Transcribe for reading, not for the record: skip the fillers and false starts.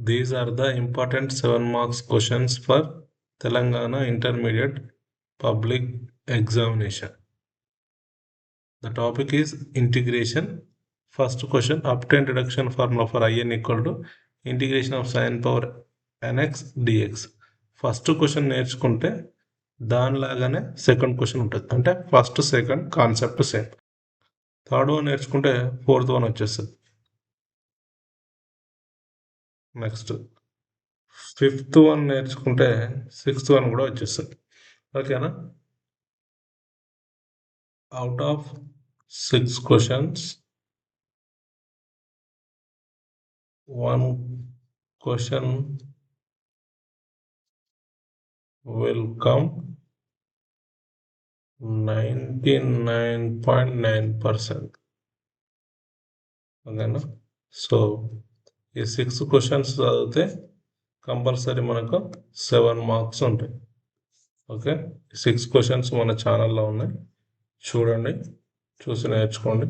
These are the important 7 marks questions for Telangana Intermediate Public Examination. The topic is integration. First question, obtain reduction formula for In equal to integration of sin power nx dx. First question నేర్చుకుంటే దానిలాగానే second question ఉంటుంది. అంటే first second concept same. Third one నేర్చుకుంటే fourth one వచ్చేస్తుంది. Next fifth one నేర్చుకుంటే sixth one కూడా వచ్చేస్తుంది. ఓకేనా? Out of 6 questions, 1 question will come 99.9%. ఓకేనా? సో ఈ 6 క్వశ్చన్స్ చదివితే కంపల్సరీ మనకు 7 మార్క్స్ ఉంటాయి. ఓకే, 6 క్వశ్చన్స్ మన ఛానల్లో ఉన్నాయి, చూడండి, చూసి నేర్చుకోండి.